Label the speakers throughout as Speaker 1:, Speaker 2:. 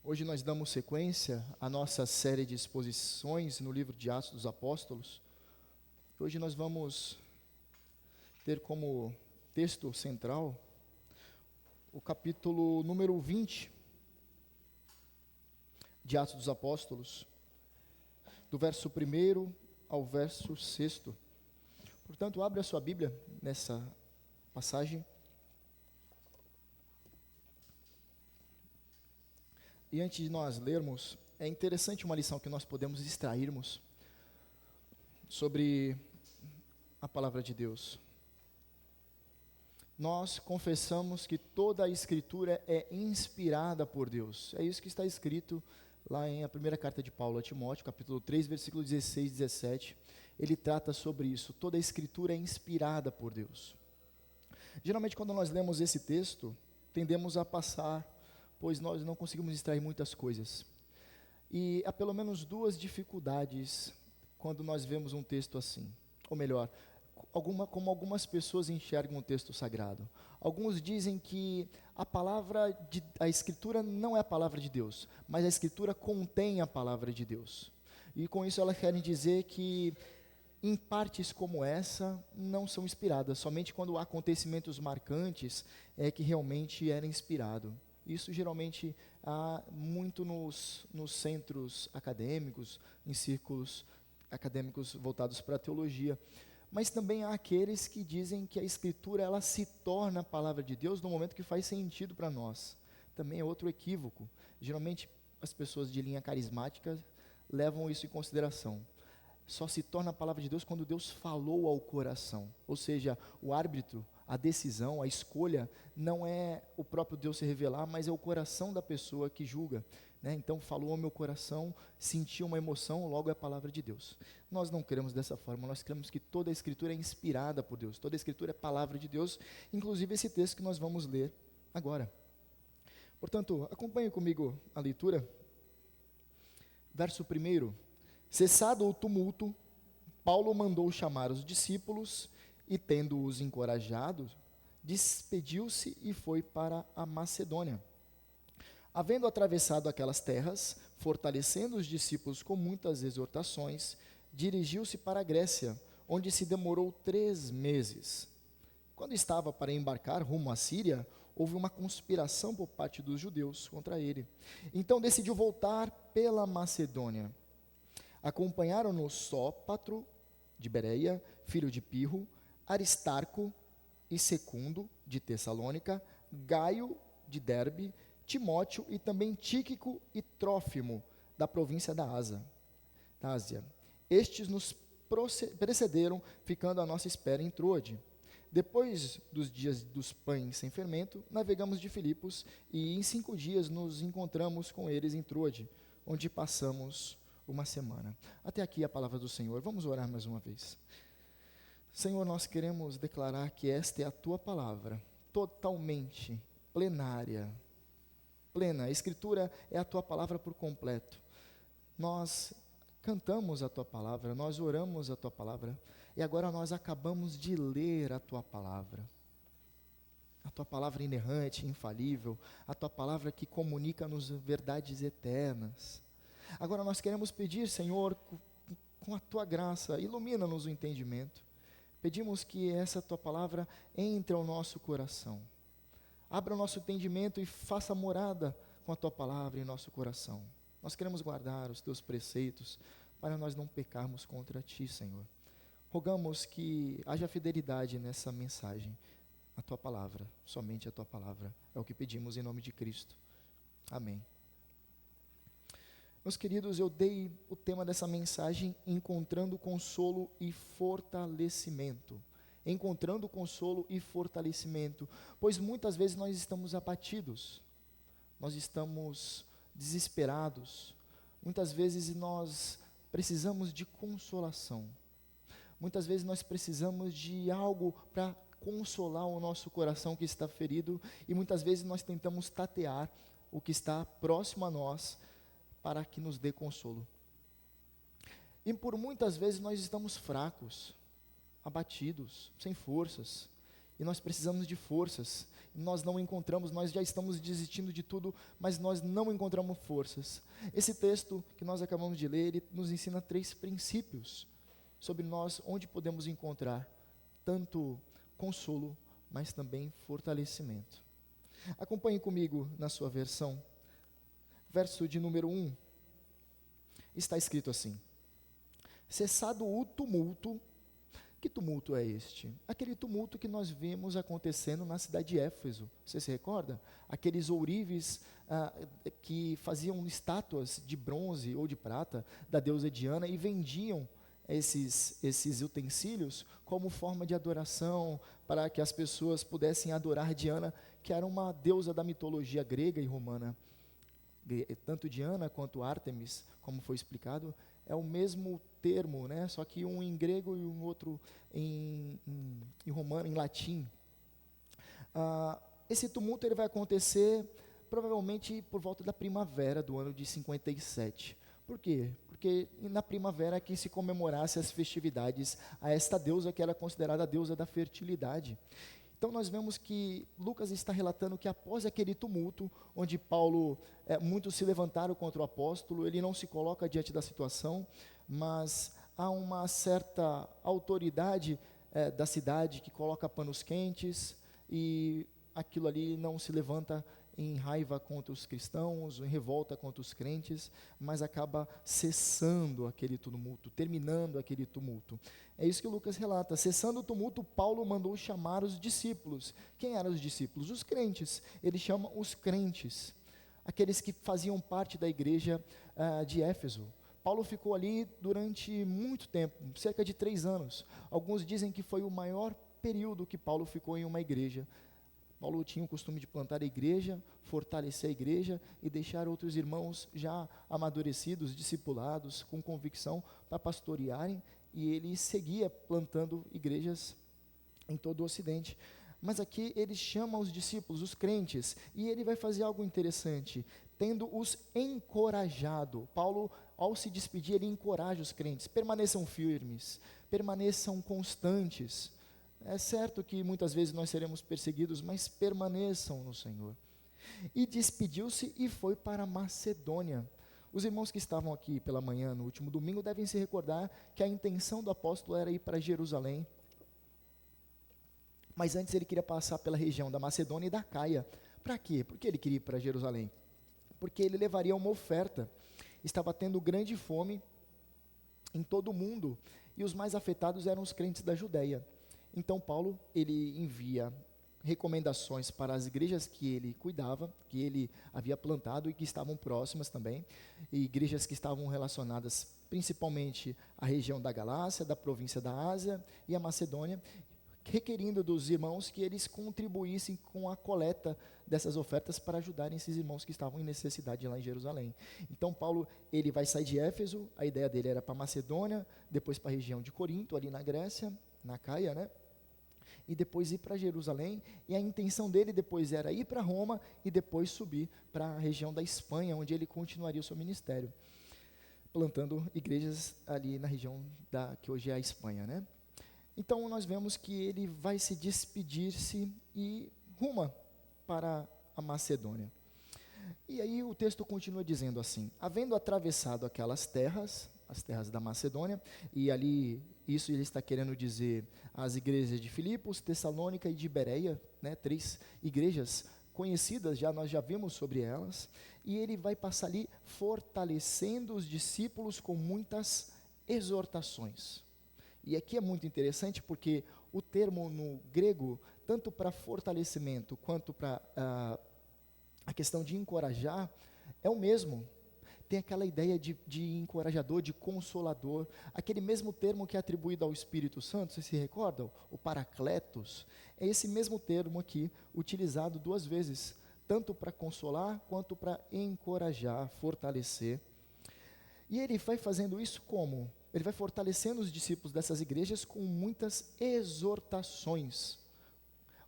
Speaker 1: Hoje nós damos sequência à nossa série de exposições no livro de Atos dos Apóstolos. Hoje nós vamos ter como texto central o capítulo número 20 de Atos dos Apóstolos, do verso 1 ao verso 6. Portanto, abre a sua Bíblia nessa passagem. E antes de nós lermos, é interessante uma lição que nós podemos extrairmos sobre a palavra de Deus. Nós confessamos que toda a Escritura é inspirada por Deus. É isso que está escrito lá em a primeira carta de Paulo a Timóteo, capítulo 3, versículo 16 e 17. Ele trata sobre isso. Toda a Escritura é inspirada por Deus. Geralmente, quando nós lemos esse texto, tendemos a passar, pois nós não conseguimos extrair muitas coisas. E há pelo menos duas dificuldades quando nós vemos um texto assim. Ou melhor, como algumas pessoas enxergam o texto sagrado. Alguns dizem que a Escritura não é a palavra de Deus, mas a Escritura contém a palavra de Deus. E com isso elas querem dizer que em partes como essa não são inspiradas, somente quando há acontecimentos marcantes é que realmente era inspirado. Isso geralmente há muito nos centros acadêmicos, em círculos acadêmicos voltados para a teologia. Mas também há aqueles que dizem que a Escritura ela se torna a palavra de Deus no momento que faz sentido para nós. Também é outro equívoco. Geralmente as pessoas de linha carismática levam isso em consideração. Só se torna a palavra de Deus quando Deus falou ao coração. Ou seja, o árbitro, a decisão, a escolha, não é o próprio Deus se revelar, mas é o coração da pessoa que julga. Então, falou ao meu coração, senti uma emoção, logo é a palavra de Deus. Nós não cremos dessa forma, nós cremos que toda a Escritura é inspirada por Deus, toda a Escritura é palavra de Deus, inclusive esse texto que nós vamos ler agora. Portanto, acompanhe comigo a leitura. Verso 1. Cessado o tumulto, Paulo mandou chamar os discípulos e, tendo-os encorajado, despediu-se e foi para a Macedônia. Havendo atravessado aquelas terras, fortalecendo os discípulos com muitas exortações, dirigiu-se para a Grécia, onde se demorou 3 meses. Quando estava para embarcar rumo à Síria, houve uma conspiração por parte dos judeus contra ele. Então decidiu voltar pela Macedônia. Acompanharam-no Sópatro, de Bereia, filho de Pirro, Aristarco e Secundo, de Tessalônica, Gaio, de Derbe, Timóteo e também Tíquico e Trófimo, da província da Ásia. Estes nos precederam, ficando à nossa espera em Troade. Depois dos dias dos pães sem fermento, navegamos de Filipos e em 5 dias nos encontramos com eles em Troade, onde passamos uma semana. Até aqui a palavra do Senhor. Vamos orar mais uma vez. Senhor, nós queremos declarar que esta é a Tua palavra, totalmente plenária, plena. A Escritura é a Tua palavra por completo. Nós cantamos a Tua palavra, nós oramos a Tua palavra, e agora nós acabamos de ler a Tua palavra. A Tua palavra inerrante, infalível, a Tua palavra que comunica-nos verdades eternas. Agora nós queremos pedir, Senhor, com a Tua graça, ilumina-nos o entendimento. Pedimos que essa Tua palavra entre ao nosso coração. Abra o nosso entendimento e faça morada com a Tua palavra em nosso coração. Nós queremos guardar os Teus preceitos para nós não pecarmos contra Ti, Senhor. Rogamos que haja fidelidade nessa mensagem. A Tua palavra, somente a Tua palavra. É o que pedimos em nome de Cristo. Amém. Meus queridos, eu dei o tema dessa mensagem encontrando consolo e fortalecimento. Encontrando consolo e fortalecimento, pois muitas vezes nós estamos abatidos, nós estamos desesperados, muitas vezes nós precisamos de consolação, muitas vezes nós precisamos de algo para consolar o nosso coração que está ferido, e muitas vezes nós tentamos tatear o que está próximo a nós, para que nos dê consolo. E por muitas vezes nós estamos fracos, abatidos, sem forças, e nós precisamos de forças, nós não encontramos, nós já estamos desistindo de tudo, mas nós não encontramos forças. Esse texto que nós acabamos de ler, ele nos ensina 3 princípios sobre nós, onde podemos encontrar tanto consolo, mas também fortalecimento. Acompanhe comigo na sua versão, verso de número 1, está escrito assim: cessado o tumulto. Que tumulto é este? Aquele tumulto que nós vimos acontecendo na cidade de Éfeso. Você se recorda? Aqueles ourives que faziam estátuas de bronze ou de prata da deusa Diana e vendiam esses utensílios como forma de adoração, para que as pessoas pudessem adorar Diana, que era uma deusa da mitologia grega e romana. Tanto Diana quanto Ártemis, como foi explicado, é o mesmo termo, né? Só que um em grego e um outro em romano, em latim. Esse tumulto ele vai acontecer provavelmente por volta da primavera do ano de 57. Por quê? Porque na primavera é que se comemorasse as festividades a esta deusa que era considerada a deusa da fertilidade. Então nós vemos que Lucas está relatando que após aquele tumulto, onde muitos se levantaram contra o apóstolo, ele não se coloca diante da situação, mas há uma certa autoridade da cidade que coloca panos quentes, e aquilo ali não se levanta em raiva contra os cristãos, em revolta contra os crentes, mas acaba cessando aquele tumulto, terminando aquele tumulto. É isso que Lucas relata. Cessando o tumulto, Paulo mandou chamar os discípulos. Quem eram os discípulos? Os crentes. Ele chama os crentes, aqueles que faziam parte da igreja de Éfeso. Paulo ficou ali durante muito tempo, cerca de 3 anos. Alguns dizem que foi o maior período que Paulo ficou em uma igreja. Paulo tinha o costume de plantar a igreja, fortalecer a igreja e deixar outros irmãos já amadurecidos, discipulados, com convicção, para pastorearem, e ele seguia plantando igrejas em todo o Ocidente. Mas aqui ele chama os discípulos, os crentes, e ele vai fazer algo interessante, tendo-os encorajado. Paulo, ao se despedir, ele encoraja os crentes: permaneçam firmes, permaneçam constantes. É certo que muitas vezes nós seremos perseguidos, mas permaneçam no Senhor. E despediu-se e foi para Macedônia. Os irmãos que estavam aqui pela manhã, no último domingo, devem se recordar que a intenção do apóstolo era ir para Jerusalém. Mas antes ele queria passar pela região da Macedônia e da Caia. Para quê? Por que ele queria ir para Jerusalém? Porque ele levaria uma oferta. Estava tendo grande fome em todo o mundo, e os mais afetados eram os crentes da Judéia. Então Paulo, ele envia recomendações para as igrejas que ele cuidava, que ele havia plantado e que estavam próximas também, e igrejas que estavam relacionadas principalmente à região da Galácia, da província da Ásia e a Macedônia, requerindo dos irmãos que eles contribuíssem com a coleta dessas ofertas para ajudarem esses irmãos que estavam em necessidade lá em Jerusalém. Então Paulo, ele vai sair de Éfeso, a ideia dele era para Macedônia, depois para a região de Corinto, ali na Grécia, na Caia, né? E depois ir para Jerusalém, e a intenção dele depois era ir para Roma e depois subir para a região da Espanha, onde ele continuaria o seu ministério, plantando igrejas ali na região que hoje é a Espanha, né? Então nós vemos que ele vai se despedir-se e ruma para a Macedônia. E aí o texto continua dizendo assim: havendo atravessado aquelas terras, as terras da Macedônia, e ali, isso ele está querendo dizer as igrejas de Filipos, Tessalônica e de Bereia, né, 3 igrejas conhecidas, nós já vimos sobre elas, e ele vai passar ali fortalecendo os discípulos com muitas exortações. E aqui é muito interessante porque o termo no grego, tanto para fortalecimento quanto para a questão de encorajar, é o mesmo. Tem aquela ideia de encorajador, de consolador, aquele mesmo termo que é atribuído ao Espírito Santo, vocês se recordam? O Paracletos, é esse mesmo termo aqui, utilizado 2 vezes, tanto para consolar, quanto para encorajar, fortalecer. E ele vai fazendo isso como? Ele vai fortalecendo os discípulos dessas igrejas com muitas exortações,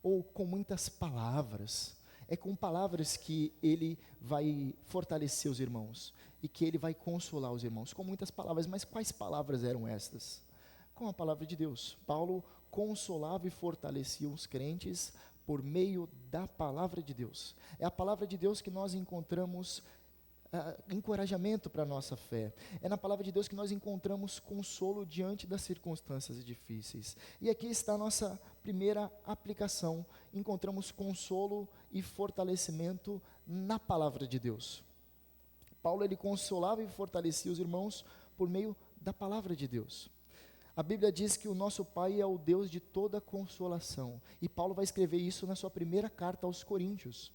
Speaker 1: ou com muitas palavras. É com palavras que ele vai fortalecer os irmãos, e que ele vai consolar os irmãos, com muitas palavras. Mas quais palavras eram estas? Com a palavra de Deus. Paulo consolava e fortalecia os crentes por meio da palavra de Deus. É a palavra de Deus que nós encontramos encorajamento para a nossa fé. É na palavra de Deus que nós encontramos consolo diante das circunstâncias difíceis. E aqui está a nossa primeira aplicação. Encontramos consolo e fortalecimento na palavra de Deus. Paulo, ele consolava e fortalecia os irmãos por meio da palavra de Deus. A Bíblia diz que o nosso Pai é o Deus de toda consolação. E Paulo vai escrever isso na sua primeira carta aos Coríntios.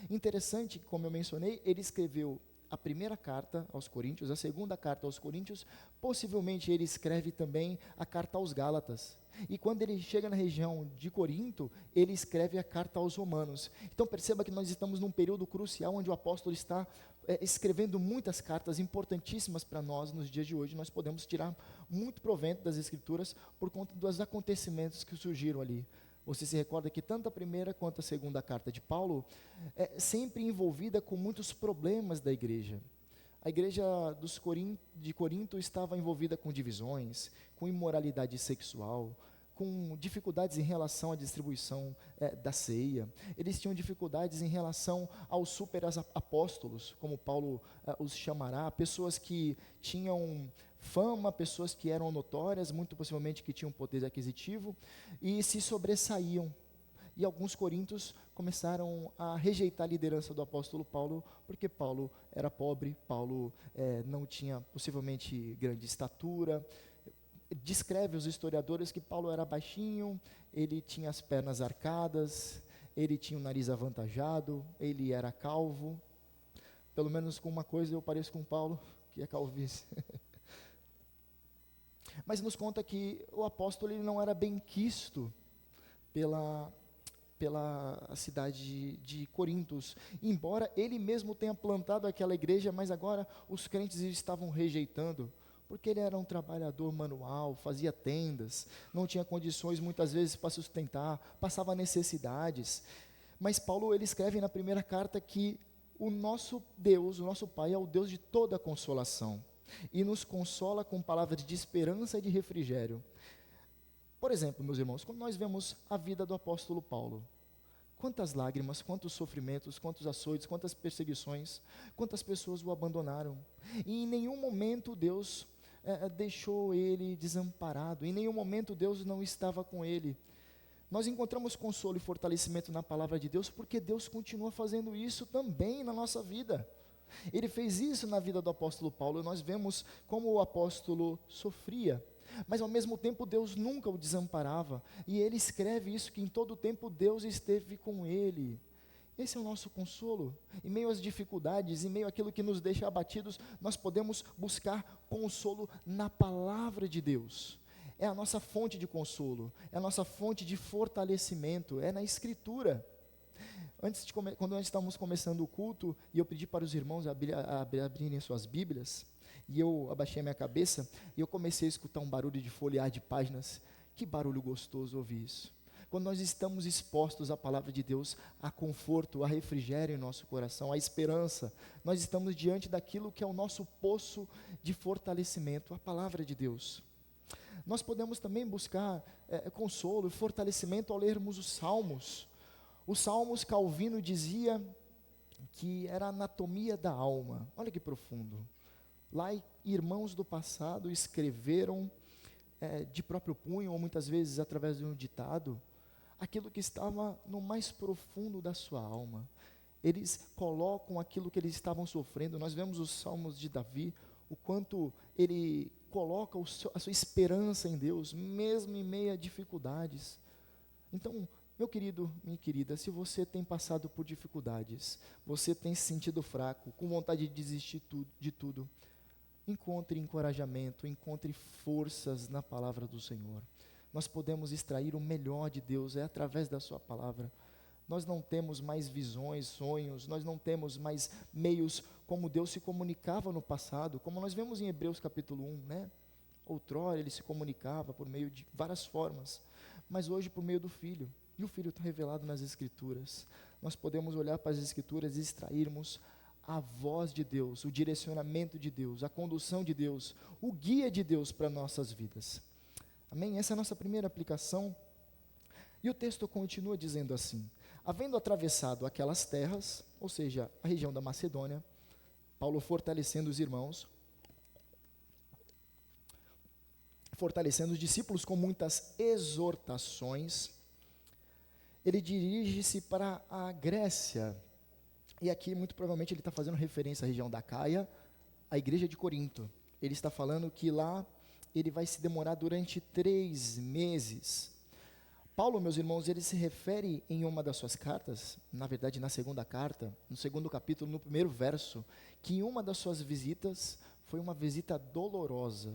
Speaker 1: Interessante que, como eu mencionei, ele escreveu a primeira carta aos Coríntios, a segunda carta aos Coríntios, possivelmente ele escreve também a carta aos Gálatas. E quando ele chega na região de Corinto, ele escreve a carta aos Romanos. Então perceba que nós estamos num período crucial onde o apóstolo está escrevendo muitas cartas importantíssimas para nós nos dias de hoje. Nós podemos tirar muito provento das Escrituras por conta dos acontecimentos que surgiram ali. Você se recorda que tanto a primeira quanto a segunda carta de Paulo é sempre envolvida com muitos problemas da igreja. A igreja de Corinto estava envolvida com divisões, com imoralidade sexual, com dificuldades em relação à distribuição da ceia. Eles tinham dificuldades em relação aos superapóstolos, como Paulo os chamará, pessoas que tinham fama, pessoas que eram notórias, muito possivelmente que tinham poder aquisitivo, e se sobressaíam. E alguns coríntios começaram a rejeitar a liderança do apóstolo Paulo, porque Paulo era pobre, Paulo não tinha possivelmente grande estatura. Descreve os historiadores que Paulo era baixinho, ele tinha as pernas arcadas, ele tinha o nariz avantajado, ele era calvo. Pelo menos com uma coisa eu pareço com Paulo, que é calvície. Mas nos conta que o apóstolo ele não era bem quisto pela cidade de Corintos, embora ele mesmo tenha plantado aquela igreja, mas agora os crentes estavam rejeitando, porque ele era um trabalhador manual, fazia tendas, não tinha condições muitas vezes para sustentar, passava necessidades. Mas Paulo ele escreve na primeira carta que o nosso Deus, o nosso Pai é o Deus de toda consolação, e nos consola com palavras de esperança e de refrigério. Por exemplo, meus irmãos, quando nós vemos a vida do apóstolo Paulo, quantas lágrimas, quantos sofrimentos, quantos açoites, quantas perseguições, quantas pessoas o abandonaram. E em nenhum momento Deus deixou ele desamparado, em nenhum momento Deus não estava com ele. Nós encontramos consolo e fortalecimento na palavra de Deus, porque Deus continua fazendo isso também na nossa vida. Ele fez isso na vida do apóstolo Paulo, nós vemos como o apóstolo sofria, mas ao mesmo tempo Deus nunca o desamparava, e ele escreve isso, que em todo o tempo Deus esteve com ele. Esse é o nosso consolo. Em meio às dificuldades, em meio àquilo que nos deixa abatidos, nós podemos buscar consolo na palavra de Deus. É a nossa fonte de consolo, é a nossa fonte de fortalecimento, é na Escritura. Quando nós estávamos começando o culto, e eu pedi para os irmãos abrirem suas Bíblias, e eu abaixei a minha cabeça, e eu comecei a escutar um barulho de folhear de páginas. Que barulho gostoso ouvir isso. Quando nós estamos expostos à palavra de Deus, a conforto, a refrigério em nosso coração, a esperança, nós estamos diante daquilo que é o nosso poço de fortalecimento, a palavra de Deus. Nós podemos também buscar consolo e fortalecimento ao lermos os Salmos. Os Salmos, Calvino dizia que era a anatomia da alma. Olha que profundo. Lá, irmãos do passado escreveram de próprio punho, ou muitas vezes através de um ditado, aquilo que estava no mais profundo da sua alma. Eles colocam aquilo que eles estavam sofrendo. Nós vemos os Salmos de Davi, o quanto ele coloca a sua esperança em Deus, mesmo em meio a dificuldades. Então, meu querido, minha querida, se você tem passado por dificuldades, você tem se sentido fraco, com vontade de desistir de tudo, encontre encorajamento, encontre forças na palavra do Senhor. Nós podemos extrair o melhor de Deus, é através da sua palavra. Nós não temos mais visões, sonhos, nós não temos mais meios como Deus se comunicava no passado, como nós vemos em Hebreus capítulo 1, né? Outrora ele se comunicava por meio de várias formas, mas hoje por meio do Filho. E o Filho está revelado nas Escrituras. Nós podemos olhar para as Escrituras e extrairmos a voz de Deus, o direcionamento de Deus, a condução de Deus, o guia de Deus para nossas vidas. Amém? Essa é a nossa primeira aplicação. E o texto continua dizendo assim: Havendo atravessado aquelas terras, ou seja, a região da Macedônia, Paulo fortalecendo os irmãos, fortalecendo os discípulos com muitas exortações, ele dirige-se para a Grécia. E aqui, muito provavelmente, ele está fazendo referência à região da Caia, à igreja de Corinto. Ele está falando que lá ele vai se demorar durante 3 meses. Paulo, meus irmãos, ele se refere em uma das suas cartas, na verdade na segunda carta, no segundo capítulo, no primeiro verso, que uma das suas visitas foi uma visita dolorosa,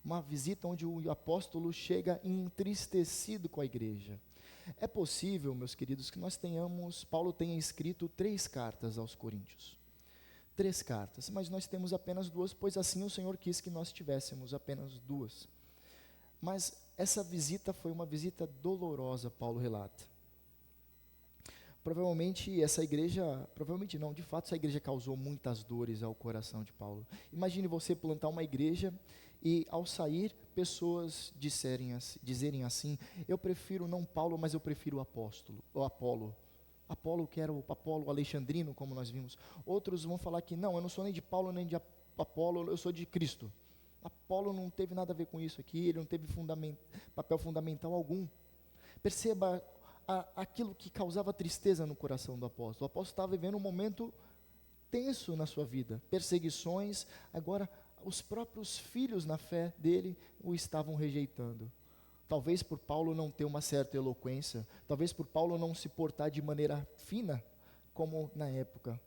Speaker 1: uma visita onde o apóstolo chega entristecido com a igreja. É possível, meus queridos, que Paulo tenha escrito 3 cartas aos coríntios. 3 cartas, mas nós temos apenas 2, pois assim o Senhor quis que nós tivéssemos apenas 2. Mas essa visita foi uma visita dolorosa, Paulo relata. Provavelmente não, de fato essa igreja causou muitas dores ao coração de Paulo. Imagine você plantar uma igreja e ao sair, pessoas dizerem assim, eu prefiro não Paulo, mas eu prefiro o Apolo. Apolo, que era o Apolo alexandrino, como nós vimos. Outros vão falar que não, eu não sou nem de Paulo nem de Apolo, eu sou de Cristo. Apolo não teve nada a ver com isso aqui, ele não teve papel fundamental algum. Perceba aquilo que causava tristeza no coração do apóstolo. O apóstolo estava vivendo um momento tenso na sua vida, perseguições, agora os próprios filhos na fé dele o estavam rejeitando. Talvez por Paulo não ter uma certa eloquência, talvez por Paulo não se portar de maneira fina, como na época.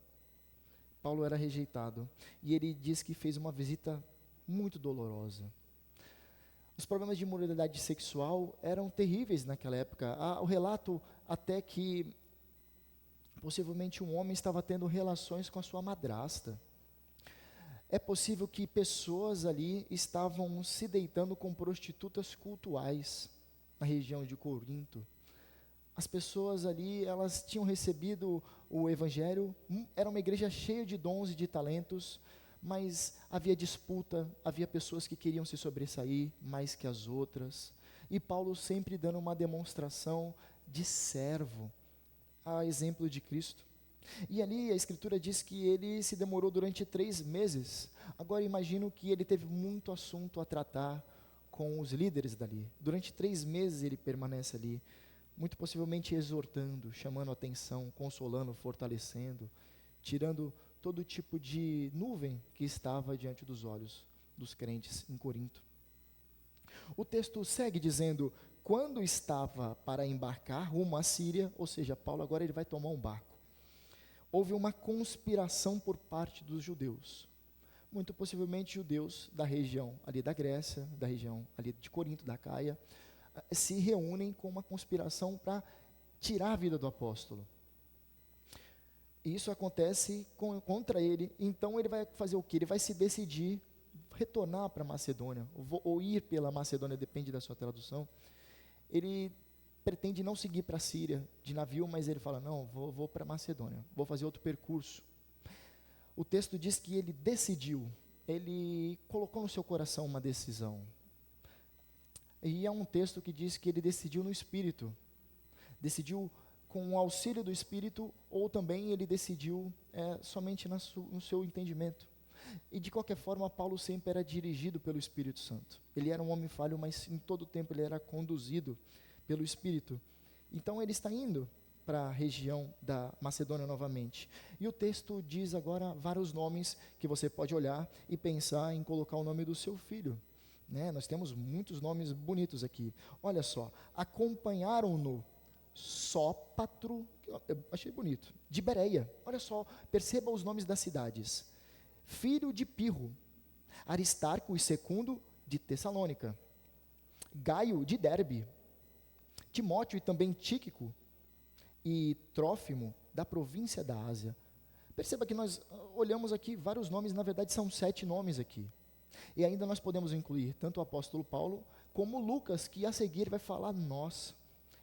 Speaker 1: Paulo era rejeitado, e ele diz que fez uma visita muito dolorosa. Os problemas de imoralidade sexual eram terríveis naquela época. Há o relato até que possivelmente um homem estava tendo relações com a sua madrasta. É possível que pessoas ali estavam se deitando com prostitutas cultuais na região de Corinto. As pessoas ali, elas tinham recebido o evangelho, era uma igreja cheia de dons e de talentos, mas havia disputa, havia pessoas que queriam se sobressair mais que as outras, e Paulo sempre dando uma demonstração de servo, a exemplo de Cristo. E ali a escritura diz que ele se demorou durante 3 meses. Agora imagino que ele teve muito assunto a tratar com os líderes dali. Durante 3 meses ele permanece ali, muito possivelmente exortando, chamando atenção, consolando, fortalecendo, tirando todo tipo de nuvem que estava diante dos olhos dos crentes em Corinto. O texto segue dizendo, quando estava para embarcar rumo à Síria, ou seja, Paulo agora ele vai tomar um barco, houve uma conspiração por parte dos judeus, muito possivelmente judeus da região ali da Grécia, da região ali de Corinto, da Caia, se reúnem com uma conspiração para tirar a vida do apóstolo. E isso acontece contra ele, então ele vai fazer o quê? Ele vai se decidir retornar para a Macedônia, ou ir pela Macedônia, depende da sua tradução. Ele pretende não seguir para a Síria de navio, mas ele fala, não, vou para a Macedônia, vou fazer outro percurso. O texto diz que ele decidiu, ele colocou no seu coração uma decisão. E é um texto que diz que ele decidiu no Espírito, decidiu com o auxílio do Espírito, ou também ele decidiu somente no seu entendimento. E de qualquer forma, Paulo sempre era dirigido pelo Espírito Santo. Ele era um homem falho, mas em todo o tempo ele era conduzido pelo Espírito. Então ele está indo para a região da Macedônia novamente. E o texto diz agora vários nomes que você pode olhar e pensar em colocar o nome do seu filho. Nós temos muitos nomes bonitos aqui. Olha só, acompanharam-no Sópatro, eu achei bonito, de Bereia. Olha só, perceba os nomes das cidades. Filho de Pirro, Aristarco e Secundo de Tessalônica, Gaio de Derbe, Timóteo e também Tíquico e Trófimo da província da Ásia. Perceba que nós olhamos aqui vários nomes, na verdade são 7 nomes aqui. E ainda nós podemos incluir tanto o apóstolo Paulo como Lucas, que a seguir vai falar nós.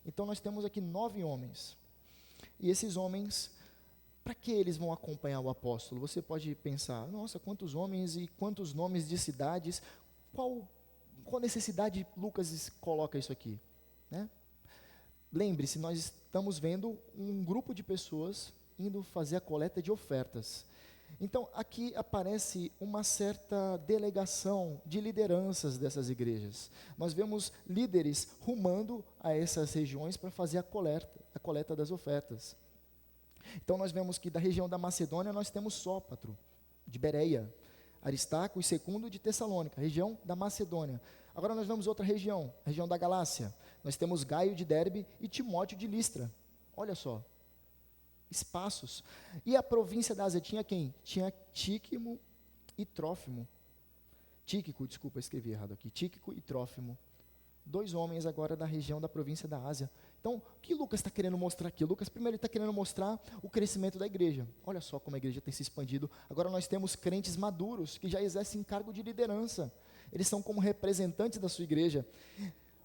Speaker 1: Então nós temos aqui 9 homens. E esses homens, para que eles vão acompanhar o apóstolo? Você pode pensar, nossa, quantos homens e quantos nomes de cidades, qual necessidade Lucas coloca isso aqui? Lembre-se, nós estamos vendo um grupo de pessoas indo fazer a coleta de ofertas. Então, aqui aparece uma certa delegação de lideranças dessas igrejas. Nós vemos líderes rumando a essas regiões para fazer a coleta das ofertas. Então, nós vemos que da região da Macedônia nós temos Sópatro, de Bereia, Aristarco e Segundo de Tessalônica, região da Macedônia. Agora nós vemos outra região, a região da Galácia. Nós temos Gaio de Derbe e Timóteo de Listra. Olha só, espaços. E a província da Ásia tinha quem? Tinha Tíquico e Trófimo. Tíquico, desculpa, escrevi errado aqui. Tíquico e Trófimo. 2 homens agora da região da província da Ásia. Então, o que Lucas está querendo mostrar aqui? Lucas, primeiro, ele está querendo mostrar o crescimento da igreja. Olha só como a igreja tem se expandido. Agora nós temos crentes maduros, que já exercem cargo de liderança. Eles são como representantes da sua igreja.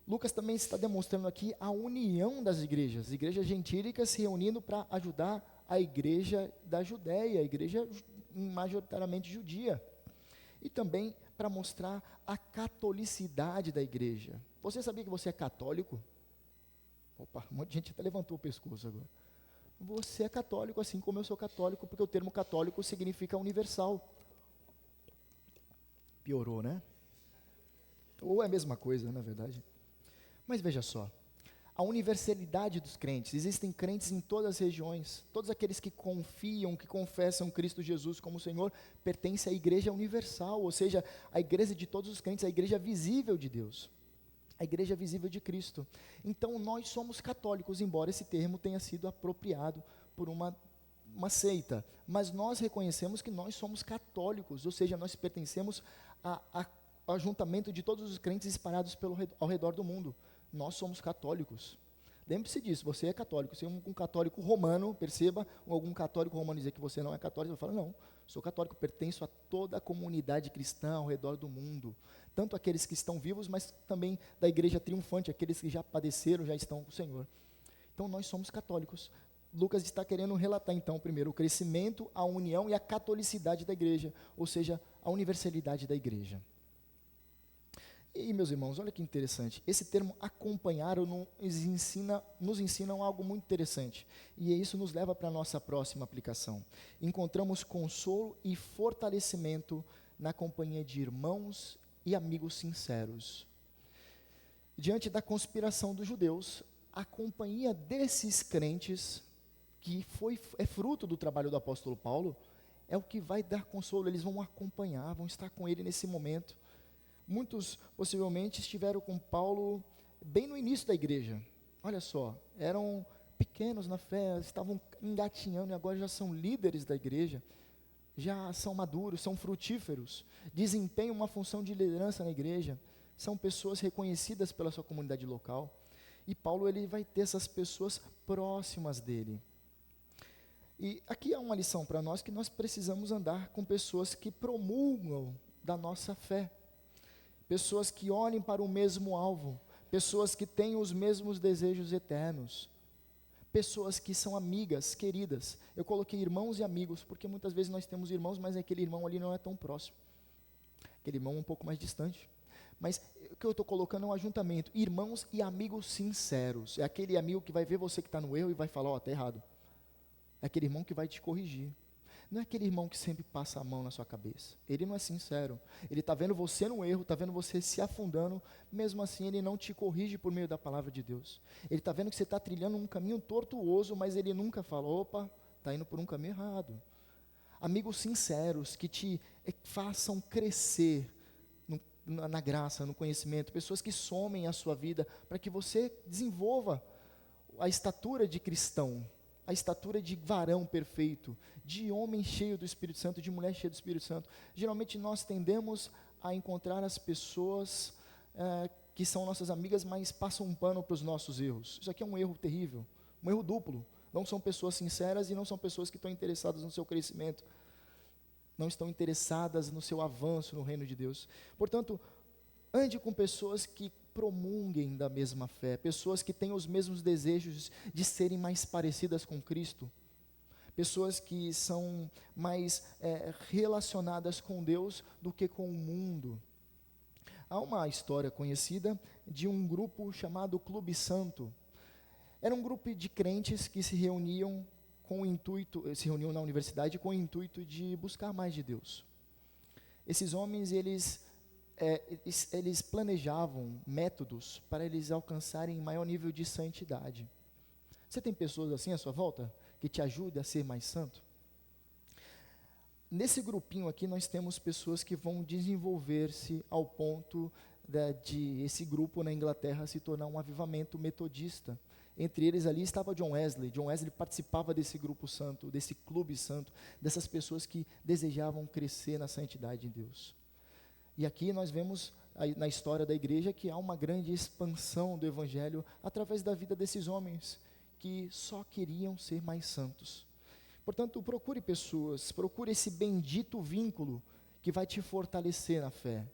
Speaker 1: Lucas também está demonstrando aqui a união das igrejas gentílicas se reunindo para ajudar a igreja da Judéia, a igreja majoritariamente judia. E também para mostrar a catolicidade da igreja. Você sabia que você é católico? Opa, um monte de gente até levantou o pescoço agora. Você é católico, assim como eu sou católico, porque o termo católico significa universal. Piorou, né? Ou é a mesma coisa, na verdade. Mas veja só, a universalidade dos crentes, existem crentes em todas as regiões, todos aqueles que confiam, que confessam Cristo Jesus como Senhor, pertencem à igreja universal, ou seja, a igreja de todos os crentes, a igreja visível de Deus, a igreja visível de Cristo. Então nós somos católicos, embora esse termo tenha sido apropriado por uma seita, mas nós reconhecemos que nós somos católicos, ou seja, nós pertencemos ao ajuntamento de todos os crentes espalhados ao redor do mundo. Nós somos católicos. Lembre-se disso, você é católico. Se um católico romano, perceba, ou algum católico romano dizer que você não é católico, você fala, não, sou católico, pertenço a toda a comunidade cristã ao redor do mundo. Tanto aqueles que estão vivos, mas também da igreja triunfante, aqueles que já padeceram, já estão com o Senhor. Então nós somos católicos. Lucas está querendo relatar então, primeiro, o crescimento, a união e a catolicidade da igreja, ou seja, a universalidade da igreja. E, meus irmãos, olha que interessante, esse termo acompanhar nos ensina algo muito interessante, e isso nos leva para a nossa próxima aplicação. Encontramos consolo e fortalecimento na companhia de irmãos e amigos sinceros. Diante da conspiração dos judeus, a companhia desses crentes, que é fruto do trabalho do apóstolo Paulo, é o que vai dar consolo. Eles vão acompanhar, vão estar com ele nesse momento. Muitos, possivelmente, estiveram com Paulo bem no início da igreja. Olha só, eram pequenos na fé, estavam engatinhando e agora já são líderes da igreja, já são maduros, são frutíferos, desempenham uma função de liderança na igreja, são pessoas reconhecidas pela sua comunidade local. E Paulo, ele vai ter essas pessoas próximas dele. E aqui há uma lição para nós, que nós precisamos andar com pessoas que promulgam da nossa fé. Pessoas que olhem para o mesmo alvo, pessoas que têm os mesmos desejos eternos, pessoas que são amigas, queridas. Eu coloquei irmãos e amigos, porque muitas vezes nós temos irmãos, mas aquele irmão ali não é tão próximo, aquele irmão um pouco mais distante. Mas o que eu estou colocando é um ajuntamento, irmãos e amigos sinceros. É aquele amigo que vai ver você que está no erro e vai falar, está errado. É aquele irmão que vai te corrigir. Não é aquele irmão que sempre passa a mão na sua cabeça. Ele não é sincero. Ele está vendo você no erro, está vendo você se afundando, mesmo assim ele não te corrige por meio da palavra de Deus. Ele está vendo que você está trilhando um caminho tortuoso, mas ele nunca fala, opa, está indo por um caminho errado. Amigos sinceros que te façam crescer na graça, no conhecimento, pessoas que somem a sua vida, para que você desenvolva a estatura de cristão, a estatura de varão perfeito, de homem cheio do Espírito Santo, de mulher cheia do Espírito Santo. Geralmente nós tendemos a encontrar as pessoas que são nossas amigas, mas passam um pano para os nossos erros. Isso aqui é um erro terrível, um erro duplo. Não são pessoas sinceras e não são pessoas que estão interessadas no seu crescimento, não estão interessadas no seu avanço no reino de Deus. Portanto, ande com pessoas que promulguem da mesma fé, pessoas que têm os mesmos desejos de serem mais parecidas com Cristo, pessoas que são mais relacionadas com Deus do que com o mundo. Há uma história conhecida de um grupo chamado Clube Santo. Era um grupo de crentes que se reuniam na universidade com o intuito de buscar mais de Deus. Esses homens, eles planejavam métodos para eles alcançarem maior nível de santidade. Você tem pessoas assim à sua volta que te ajudem a ser mais santo? Nesse grupinho aqui nós temos pessoas que vão desenvolver-se ao ponto de esse grupo na Inglaterra se tornar um avivamento metodista. Entre eles ali estava John Wesley. John Wesley participava desse grupo santo, desse clube santo, dessas pessoas que desejavam crescer na santidade de Deus. E aqui nós vemos na história da igreja que há uma grande expansão do evangelho através da vida desses homens que só queriam ser mais santos. Portanto, procure pessoas, procure esse bendito vínculo que vai te fortalecer na fé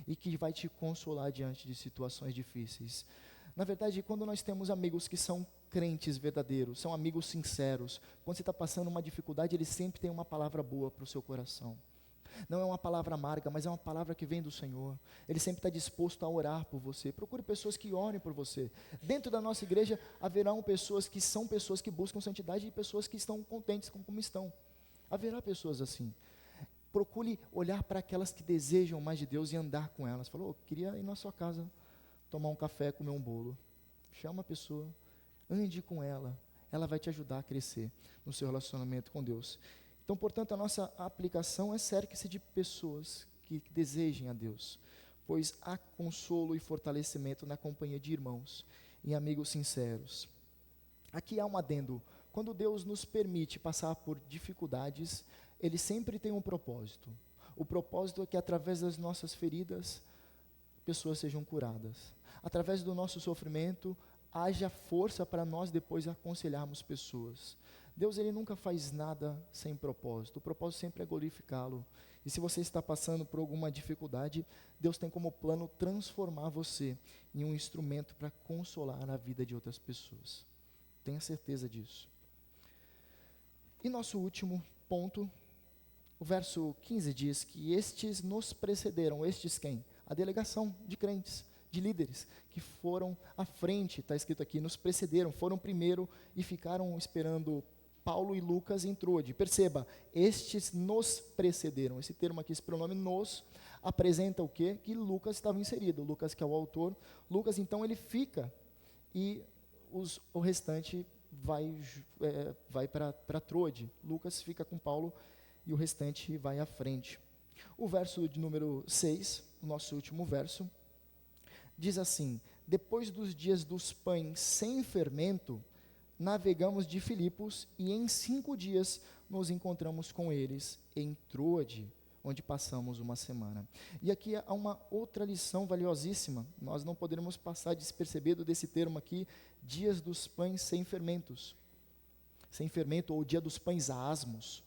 Speaker 1: e que vai te consolar diante de situações difíceis. Na verdade, quando nós temos amigos que são crentes verdadeiros, são amigos sinceros, quando você está passando uma dificuldade, eles sempre têm uma palavra boa para o seu coração. Não é uma palavra amarga, mas é uma palavra que vem do Senhor. Ele sempre está disposto a orar por você. Procure pessoas que orem por você. Dentro da nossa igreja, haverão pessoas que buscam santidade e pessoas que estão contentes com como estão. Haverá pessoas assim. Procure olhar para aquelas que desejam mais de Deus e andar com elas. Falou, queria ir na sua casa, tomar um café, comer um bolo. Chama a pessoa, ande com ela. Ela vai te ajudar a crescer no seu relacionamento com Deus. Então, portanto, a nossa aplicação é cerque-se de pessoas que desejem a Deus, pois há consolo e fortalecimento na companhia de irmãos e amigos sinceros. Aqui há um adendo. Quando Deus nos permite passar por dificuldades, Ele sempre tem um propósito. O propósito é que através das nossas feridas, pessoas sejam curadas. Através do nosso sofrimento, haja força para nós depois aconselharmos pessoas. Deus, Ele nunca faz nada sem propósito. O propósito sempre é glorificá-lo. E se você está passando por alguma dificuldade, Deus tem como plano transformar você em um instrumento para consolar a vida de outras pessoas. Tenha certeza disso. E nosso último ponto, o verso 15 diz que estes nos precederam. Estes quem? A delegação de crentes, de líderes, que foram à frente, está escrito aqui, nos precederam, foram primeiro e ficaram esperando Paulo e Lucas em Troade. Perceba, estes nos precederam. Esse termo aqui, esse pronome nos, apresenta o quê? Que Lucas estava inserido. Lucas, que é o autor. Lucas, então, ele fica e o restante vai para Troade. Lucas fica com Paulo e o restante vai à frente. O verso de número 6, o nosso último verso, diz assim: depois dos dias dos pães sem fermento, navegamos de Filipos e em 5 dias nos encontramos com eles em Troade, onde passamos uma semana. E aqui há uma outra lição valiosíssima. Nós não poderemos passar despercebido desse termo aqui, dias dos pães sem fermentos. Sem fermento, ou dia dos pães asmos,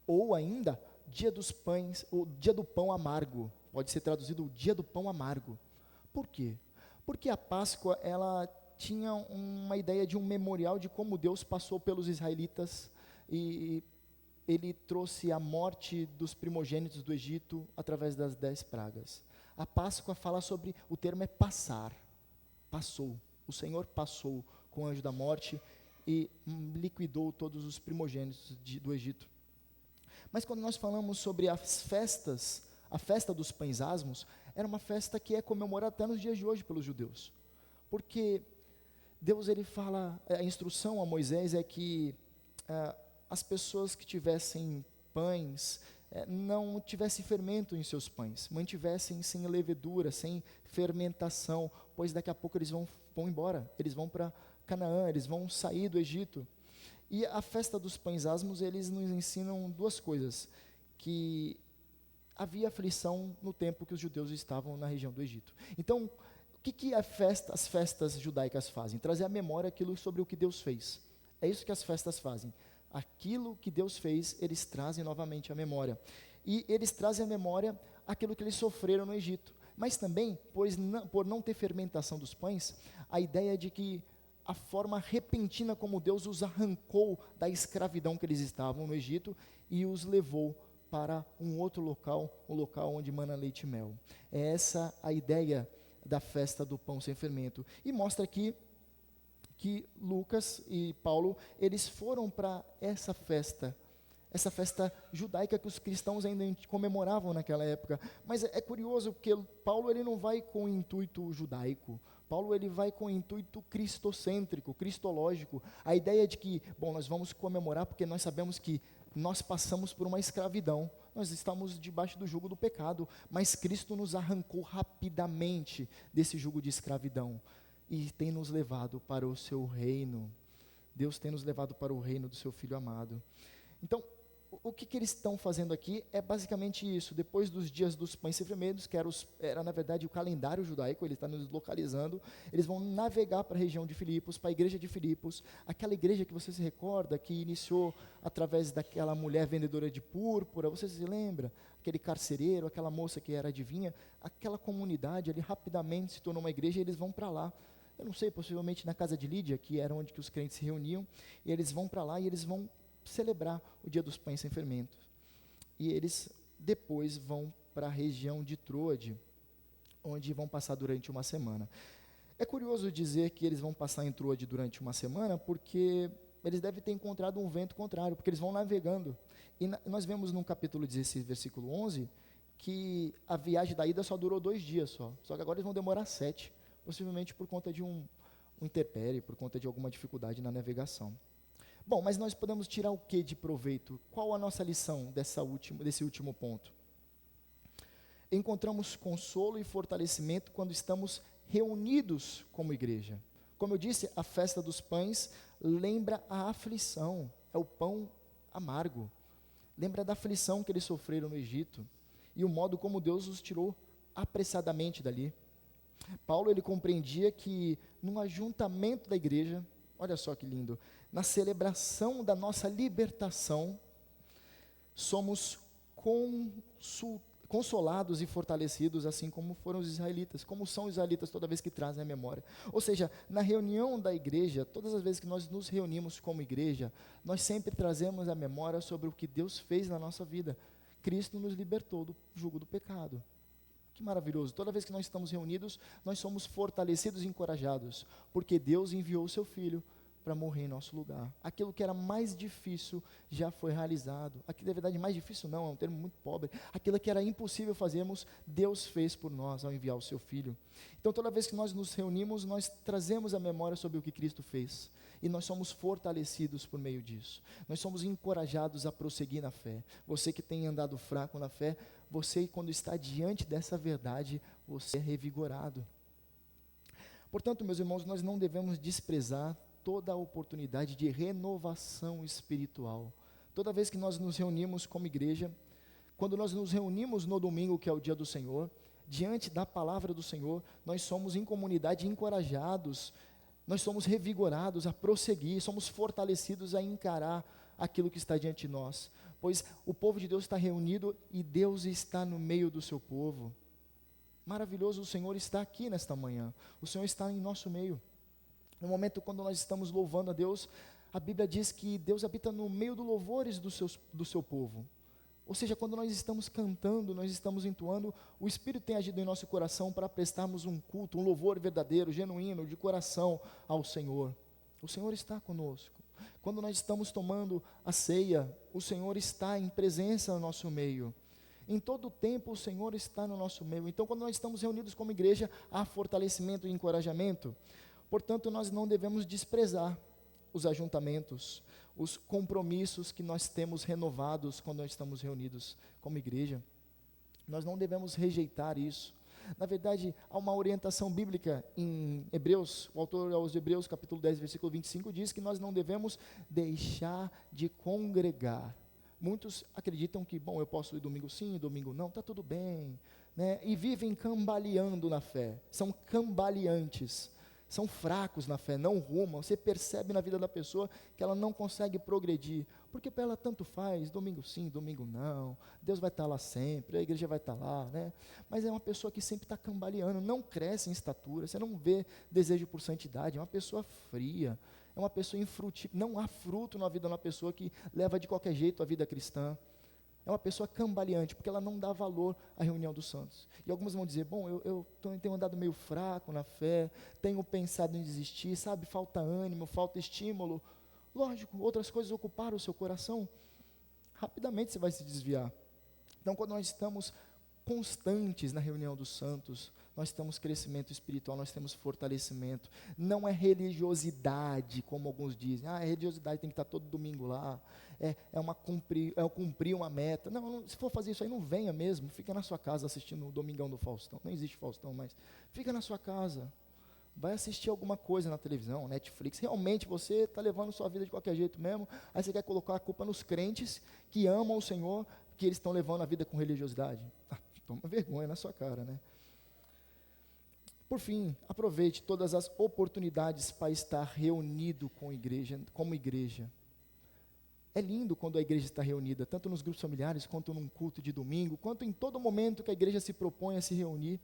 Speaker 1: ou ainda dia dos pães, o dia do pão amargo. Pode ser traduzido o dia do pão amargo. Por quê? Porque a Páscoa, ela tinha uma ideia de um memorial de como Deus passou pelos israelitas e Ele trouxe a morte dos primogênitos do Egito através das 10 pragas. A Páscoa fala sobre, o termo é passar, passou, o Senhor passou com o anjo da morte e liquidou todos os primogênitos do Egito. Mas quando nós falamos sobre as festas, a festa dos pães asmos, era uma festa que é comemorada até nos dias de hoje pelos judeus, porque Deus, ele fala, a instrução a Moisés é que as pessoas que tivessem pães, não tivessem fermento em seus pães, mantivessem sem levedura, sem fermentação, pois daqui a pouco eles vão embora, eles vão para Canaã, eles vão sair do Egito. E a festa dos pães asmos, eles nos ensinam 2 coisas, que havia aflição no tempo que os judeus estavam na região do Egito. Então, o que as festas judaicas fazem? Trazer à memória aquilo sobre o que Deus fez. É isso que as festas fazem. Aquilo que Deus fez, eles trazem novamente à memória. E eles trazem à memória aquilo que eles sofreram no Egito. Mas também, por não ter fermentação dos pães, a ideia de que a forma repentina como Deus os arrancou da escravidão que eles estavam no Egito e os levou para um outro local, o local onde mana leite e mel. É essa a ideia da festa do pão sem fermento. E mostra aqui que Lucas e Paulo, eles foram para essa festa judaica que os cristãos ainda comemoravam naquela época. Mas é curioso porque Paulo ele não vai com o intuito judaico. Paulo ele vai com o intuito cristocêntrico, cristológico. A ideia de que, bom, nós vamos comemorar porque nós sabemos que nós passamos por uma escravidão. Nós estamos debaixo do jugo do pecado, mas Cristo nos arrancou rapidamente desse jugo de escravidão e tem nos levado para o seu reino. Deus tem nos levado para o reino do seu Filho amado. Então, o que eles estão fazendo aqui é basicamente isso. Depois dos dias dos pães sem fermentos, que era na verdade o calendário judaico, ele está nos localizando, eles vão navegar para a região de Filipos, para a igreja de Filipos, aquela igreja que você se recorda, que iniciou através daquela mulher vendedora de púrpura, você se lembra? Aquele carcereiro, aquela moça que era adivinha, aquela comunidade ali rapidamente se tornou uma igreja e eles vão para lá. Eu não sei, possivelmente na casa de Lídia, que era onde que os crentes se reuniam, e eles vão para lá e eles vão celebrar o dia dos pães sem fermento. E eles depois vão para a região de Troade, onde vão passar durante uma semana. É curioso dizer que eles vão passar em Troade durante uma semana, porque eles devem ter encontrado um vento contrário, porque eles vão navegando. E nós vemos no capítulo 16, versículo 11, que a viagem da ida só durou 2 dias só que agora eles vão demorar 7, possivelmente por conta de um intempérie, por conta de alguma dificuldade na navegação. Bom, mas nós podemos tirar o que de proveito? Qual a nossa lição desse último ponto? Encontramos consolo e fortalecimento quando estamos reunidos como igreja. Como eu disse, a festa dos pães lembra a aflição, é o pão amargo. Lembra da aflição que eles sofreram no Egito e o modo como Deus os tirou apressadamente dali. Paulo ele compreendia que no ajuntamento da igreja, olha só que lindo, na celebração da nossa libertação, somos consolados e fortalecidos, assim como foram os israelitas, como são os israelitas toda vez que trazem a memória. Ou seja, na reunião da igreja, todas as vezes que nós nos reunimos como igreja, nós sempre trazemos a memória sobre o que Deus fez na nossa vida. Cristo nos libertou do jugo do pecado. Que maravilhoso, toda vez que nós estamos reunidos, nós somos fortalecidos e encorajados, porque Deus enviou o seu Filho para morrer em nosso lugar. Aquilo que era mais difícil já foi realizado. Aquilo, na verdade, mais difícil não, é um termo muito pobre. Aquilo que era impossível fazermos, Deus fez por nós ao enviar o seu Filho. Então, toda vez que nós nos reunimos, nós trazemos a memória sobre o que Cristo fez. E nós somos fortalecidos por meio disso. Nós somos encorajados a prosseguir na fé. Você que tem andado fraco na fé, você, quando está diante dessa verdade, você é revigorado. Portanto, meus irmãos, nós não devemos desprezar toda a oportunidade de renovação espiritual. Toda vez que nós nos reunimos como igreja, quando nós nos reunimos no domingo, que é o dia do Senhor, diante da palavra do Senhor, nós somos em comunidade encorajados, nós somos revigorados a prosseguir, somos fortalecidos a encarar aquilo que está diante de nós, pois o povo de Deus está reunido e Deus está no meio do seu povo. Maravilhoso, o Senhor está aqui nesta manhã, o Senhor está em nosso meio. No momento quando nós estamos louvando a Deus, a Bíblia diz que Deus habita no meio dos louvores do seu povo. Ou seja, quando nós estamos cantando, nós estamos entoando, o Espírito tem agido em nosso coração para prestarmos um culto, um louvor verdadeiro, genuíno, de coração ao Senhor. O Senhor está conosco. Quando nós estamos tomando a ceia, o Senhor está em presença no nosso meio. Em todo o tempo o Senhor está no nosso meio. Então, quando nós estamos reunidos como igreja, há fortalecimento e encorajamento. Portanto, nós não devemos desprezar os ajuntamentos, os compromissos que nós temos renovados quando nós estamos reunidos como igreja. Nós não devemos rejeitar isso. Na verdade, há uma orientação bíblica em Hebreus, o autor aos Hebreus, capítulo 10, versículo 25, diz que nós não devemos deixar de congregar. Muitos acreditam que, bom, eu posso ir domingo sim, domingo não, está tudo bem, né? E vivem cambaleando na fé, são cambaleantes. São fracos na fé, não rumam. Você percebe na vida da pessoa que ela não consegue progredir, porque para ela tanto faz, domingo sim, domingo não, Deus vai estar lá sempre, a igreja vai estar lá, né? Mas é uma pessoa que sempre está cambaleando, não cresce em estatura, você não vê desejo por santidade, é uma pessoa fria, é uma pessoa infrutífera, não há fruto na vida de uma pessoa que leva de qualquer jeito a vida cristã. É uma pessoa cambaleante, porque ela não dá valor à reunião dos santos. E alguns vão dizer, bom, eu tenho andado meio fraco na fé, tenho pensado em desistir, sabe, falta ânimo, falta estímulo. Lógico, outras coisas ocuparam o seu coração, rapidamente você vai se desviar. Então, quando nós estamos constantes na reunião dos santos, nós temos crescimento espiritual, nós temos fortalecimento. Não é religiosidade, como alguns dizem. Ah, religiosidade tem que estar todo domingo lá. É cumprir uma meta. Não, se for fazer isso aí, não venha mesmo. Fica na sua casa assistindo o Domingão do Faustão. Não existe Faustão, mas fica na sua casa. Vai assistir alguma coisa na televisão, Netflix. Realmente você está levando sua vida de qualquer jeito mesmo. Aí você quer colocar a culpa nos crentes que amam o Senhor, que eles estão levando a vida com religiosidade. Toma vergonha na sua cara, né? Por fim, aproveite todas as oportunidades para estar reunido com igreja, como igreja. É lindo quando a igreja está reunida, tanto nos grupos familiares, quanto num culto de domingo, quanto em todo momento que a igreja se propõe a se reunir.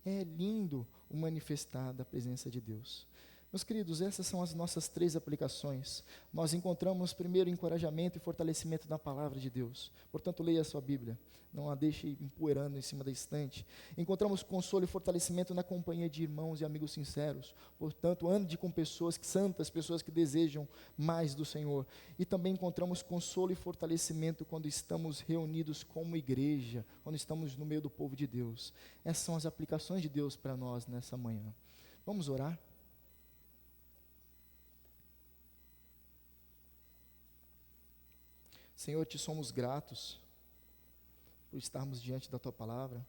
Speaker 1: É lindo o manifestar da presença de Deus. Meus queridos, essas são as nossas 3 aplicações. Nós encontramos primeiro encorajamento e fortalecimento na palavra de Deus. Portanto, leia a sua Bíblia, não a deixe empoeirando em cima da estante. Encontramos consolo e fortalecimento na companhia de irmãos e amigos sinceros. Portanto, ande com pessoas santas, pessoas que desejam mais do Senhor. E também encontramos consolo e fortalecimento quando estamos reunidos como igreja, quando estamos no meio do povo de Deus. Essas são as aplicações de Deus para nós nessa manhã. Vamos orar? Senhor, te somos gratos por estarmos diante da Tua palavra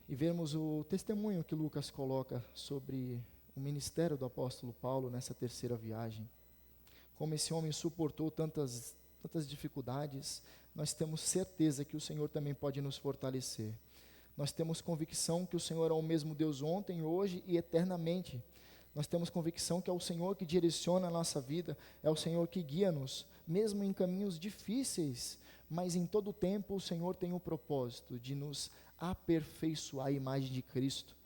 Speaker 1: e vermos o testemunho que Lucas coloca sobre o ministério do apóstolo Paulo nessa 3ª viagem. Como esse homem suportou tantas dificuldades, nós temos certeza que o Senhor também pode nos fortalecer. Nós temos convicção que o Senhor é o mesmo Deus ontem, hoje e eternamente. Nós temos convicção que é o Senhor que direciona a nossa vida, é o Senhor que guia-nos, mesmo em caminhos difíceis, mas em todo tempo o Senhor tem o propósito de nos aperfeiçoar a imagem de Cristo.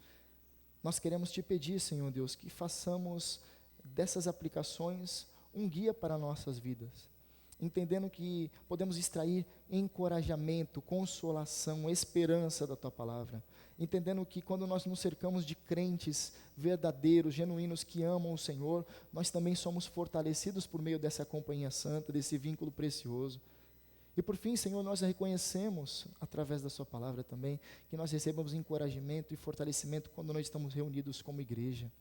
Speaker 1: Nós queremos te pedir, Senhor Deus, que façamos dessas aplicações um guia para nossas vidas, entendendo que podemos extrair encorajamento, consolação, esperança da Tua palavra, entendendo que quando nós nos cercamos de crentes verdadeiros, genuínos, que amam o Senhor, nós também somos fortalecidos por meio dessa companhia santa, desse vínculo precioso. E por fim, Senhor, nós reconhecemos, através da Sua palavra também, que nós recebemos encorajamento e fortalecimento quando nós estamos reunidos como igreja,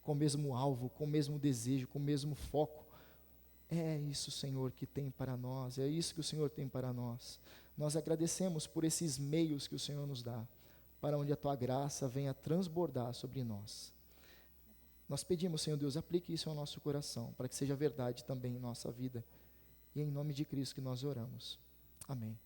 Speaker 1: com o mesmo alvo, com o mesmo desejo, com o mesmo foco. É isso, Senhor, que tem para nós, é isso que o Senhor tem para nós. Nós agradecemos por esses meios que o Senhor nos dá, para onde a Tua graça venha transbordar sobre nós. Nós pedimos, Senhor Deus, aplique isso ao nosso coração, para que seja verdade também em nossa vida. E é em nome de Cristo que nós oramos. Amém.